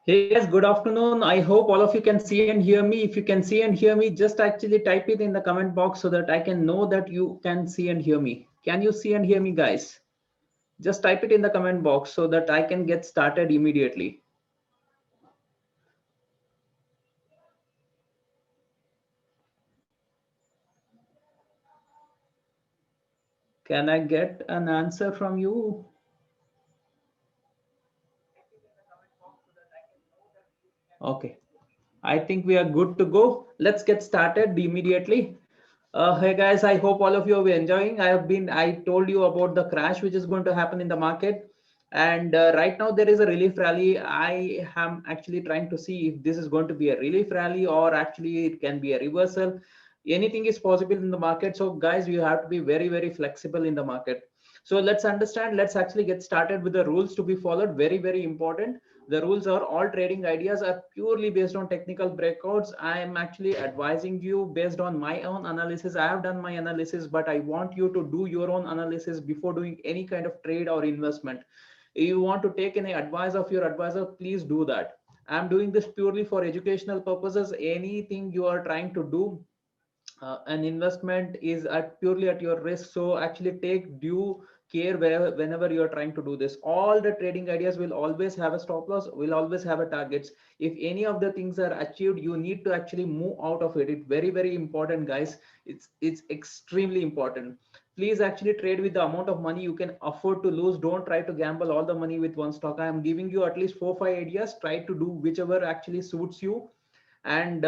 Hey guys, good afternoon. I hope all of you can see and hear me. If you can see and hear me, just actually type it in the comment box so that I can know that you can see and hear me. Can you see and hear me, guys? Just type it in the comment box so that I can get started immediately. Can I get an answer from you? Okay. I think we are good to go. Let's get started immediately. Hey guys, I hope all of you are enjoying. I told you about the crash which is going to happen in the market. And right now there is a relief rally. I am actually trying to see if this is going to be a relief rally or actually it can be a reversal. Anything is possible in the market. So guys, you have to be very, very flexible in the market. So let's understand, let's actually get started with the rules to be followed. Very, very important. The rules are all trading ideas are purely based on technical breakouts. I am actually advising you based on my own analysis. I have done my analysis, but I want you to do your own analysis before doing any kind of trade or investment. If you want to take any advice of your advisor, please do that. I'm doing this purely for educational purposes. Anything you are trying to do, an investment is purely at your risk, so actually take due care whenever you are trying to do this. All the trading ideas will always have a stop loss, will always have a targets. If any of the things are achieved, you need to actually move out of it. It's very, very important, guys. It's extremely important. Please actually trade with the amount of money you can afford to lose. Don't try to gamble all the money with one stock. I am giving you at least 4 5 ideas. Try to do whichever actually suits you. And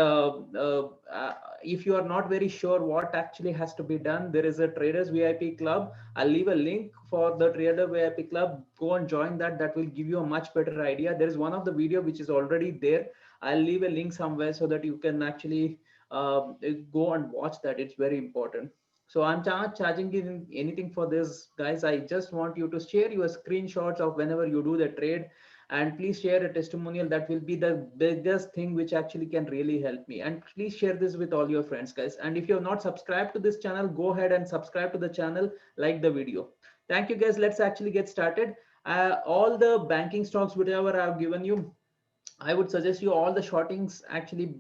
if you are not very sure what actually has to be done, there is a traders VIP club. I'll leave a link for the trader VIP club. Go and join that. That will give you a much better idea. There is one of the video which is already there. I'll leave a link somewhere so that you can actually go and watch that. It's very important. So I'm not charging you anything for this, guys. I just want you to share your screenshots of whenever you do the trade, and please share a testimonial. That will be the biggest thing which actually can really help me. And please share this with all your friends, guys. And if you're not subscribed to this channel, go ahead and subscribe to the channel, like the video. Thank you, guys. Let's actually get started. All the banking stocks whatever I've given you, I would suggest you all the shortings actually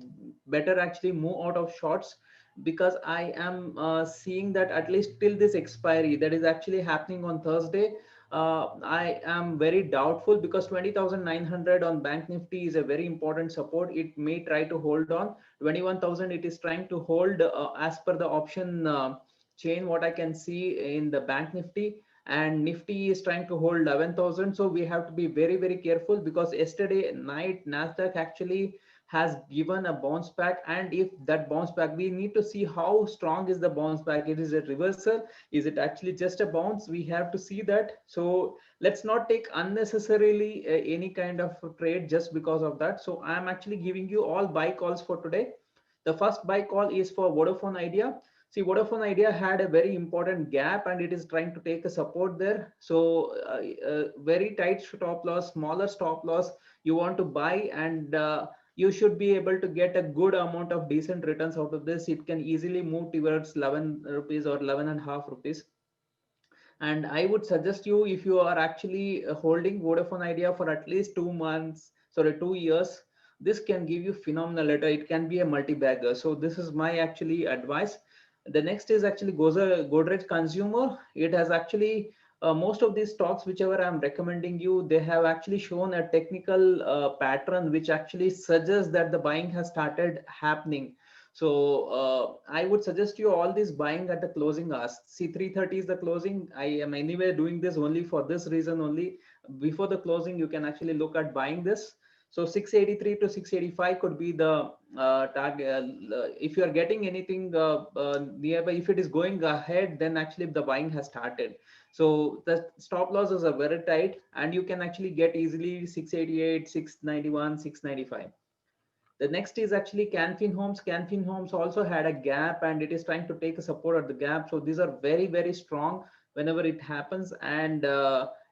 better actually move out of shorts, because I am seeing that at least till this expiry that is actually happening on Thursday. I am very doubtful, because 20,900 on Bank Nifty is a very important support. It may try to hold on 21,000. It is trying to hold as per the option chain. What I can see in the Bank Nifty, and Nifty is trying to hold 11,000. So we have to be very, very careful, because yesterday night Nasdaq actually has given a bounce back. And if that bounce back, we need to see how strong is the bounce back. It is a reversal, is it actually just a bounce? We have to see that. So let's not take unnecessarily any kind of trade just because of that. So I'm actually giving you all buy calls for today. The first buy call is for Vodafone Idea. See, Vodafone Idea had a very important gap and it is trying to take a support there. So very tight stop loss, smaller stop loss, you want to buy, and you should be able to get a good amount of decent returns out of this. It can easily move towards 11 rupees or 11 and a half rupees. And I would suggest you, if you are actually holding Vodafone Idea for at least 2 months, sorry, 2 years, this can give you phenomenal return. It can be a multi-bagger. So this is my actually advice. The next is actually Godrej Consumer. It has actually most of these stocks whichever I'm recommending you, they have actually shown a technical pattern which actually suggests that the buying has started happening. So I would suggest you all this buying at the closing hours. See, 3:30 is the closing. I am anyway doing this only for this reason only. Before the closing, you can actually look at buying this. So 683 to 685 could be the target. If you are getting anything nearby, if it is going ahead, then actually the buying has started. So the stop losses are very tight, and you can actually get easily 688, 691, 695. The next is actually Canfin Homes. Canfin Homes also had a gap and it is trying to take a support at the gap. So these are very, very strong whenever it happens. And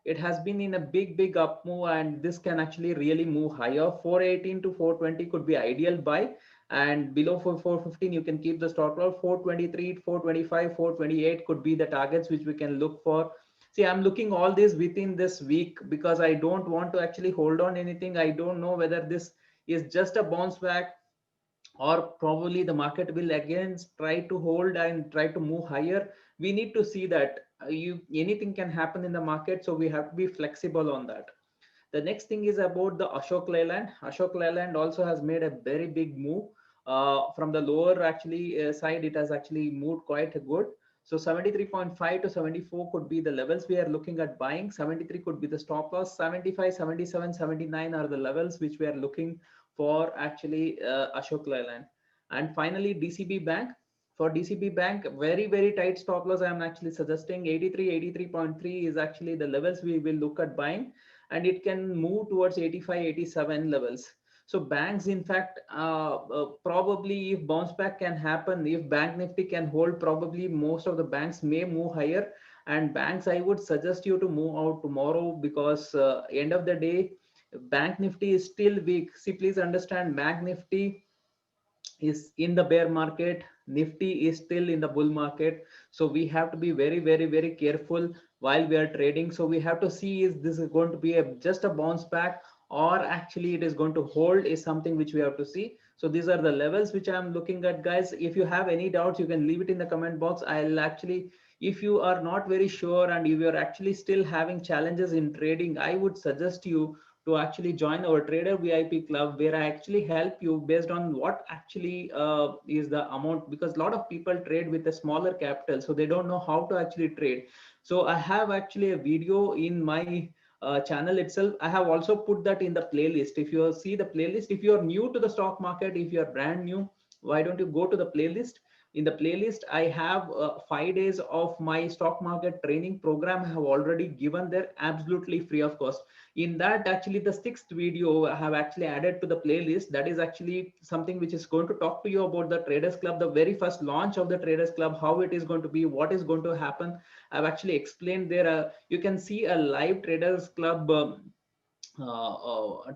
it has been in a big, big up move, and this can actually really move higher. 418 to 420 could be ideal buy. And below 415, you can keep the stop loss. 423, 425, 428 could be the targets which we can look for. See, I'm looking all this within this week because I don't want to actually hold on anything. I don't know whether this is just a bounce back, or probably the market will again try to hold and try to move higher. We need to see that you anything can happen in the market, so we have to be flexible on that. The next thing is about the Ashok Leyland. Ashok Leyland also has made a very big move from the lower actually side. It has actually moved quite good. So 73.5 to 74 could be the levels we are looking at buying. 73 could be the stop loss. 75, 77, 79 are the levels which we are looking for actually Ashok Leyland. And finally, DCB Bank. For DCB Bank, very tight stop loss. I am actually suggesting 83, 83.3 is actually the levels we will look at buying, and it can move towards 85, 87 levels. So banks, in fact, probably if bounce back can happen, if Bank Nifty can hold, probably most of the banks may move higher. And banks, I would suggest you to move out tomorrow, because end of the day, Bank Nifty is still weak. See, please understand, Bank Nifty is in the bear market, Nifty is still in the bull market. So we have to be very careful while we are trading. So we have to see, is this is going to be just a bounce back, or actually it is going to hold, is something which we have to see. So these are the levels which I'm looking at, guys. If you have any doubts, you can leave it in the comment box. I'll actually, if you are not very sure and if you're actually still having challenges in trading, I would suggest you to actually join our Trader VIP club, where I actually help you based on what actually is the amount, because a lot of people trade with a smaller capital, so they don't know how to actually trade. So I have actually a video in my channel itself. I have also put that in the playlist. If you see the playlist, if you're new to the stock market, if you're brand new, why don't you go to the playlist? In the playlist, I have 5 days of my stock market training program. I have already given there absolutely free of cost. In that, actually the sixth video I have actually added to the playlist. That is actually something which is going to talk to you about the Traders Club, the very first launch of the Traders Club, how it is going to be, what is going to happen. I've actually explained there. You can see a live Traders Club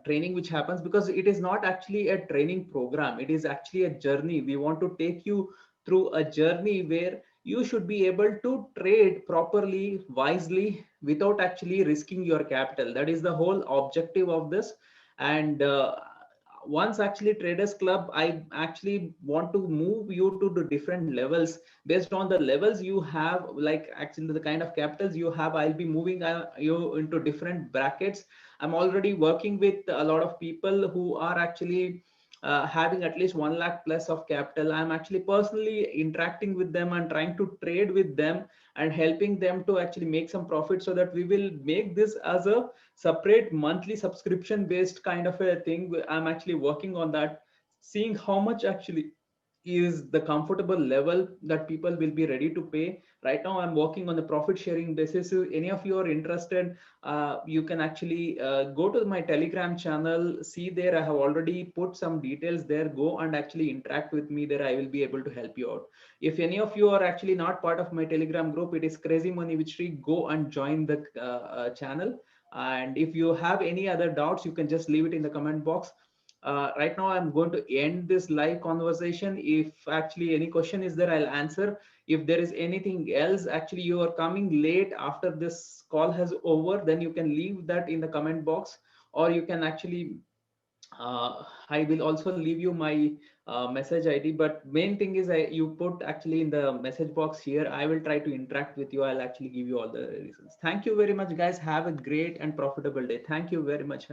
training which happens, because it is not actually a training program, it is actually a journey. We want to take you through a journey where you should be able to trade properly, wisely, without actually risking your capital. That is the whole objective of this. And once actually Traders Club, I actually want to move you to the different levels. Based on the levels you have, like actually the kind of capitals you have, I'll be moving you into different brackets. I'm already working with a lot of people who are actually having at least 1 lakh plus of capital. I'm actually personally interacting with them and trying to trade with them and helping them to actually make some profit, so that we will make this as a separate monthly subscription based kind of a thing. I'm actually working on that, seeing how much actually is the comfortable level that people will be ready to pay. Right now I'm working on the profit sharing basis. If any of you are interested, you can actually go to my Telegram channel. See there, I have already put some details there. Go and actually interact with me there. I will be able to help you out. If any of you are actually not part of my Telegram group, it is Crazy Money with Sri. Go and join the channel. And if you have any other doubts, you can just leave it in the comment box. Right now I'm going to end this live conversation. If actually any question is there, I'll answer. If there is anything else, actually you are coming late after this call has over, then you can leave that in the comment box, or you can actually I will also leave you my message ID. But main thing is, you put actually in the message box here. I will try to interact with you. I'll actually give you all the reasons. Thank you very much, guys. Have a great and profitable day. Thank you very much.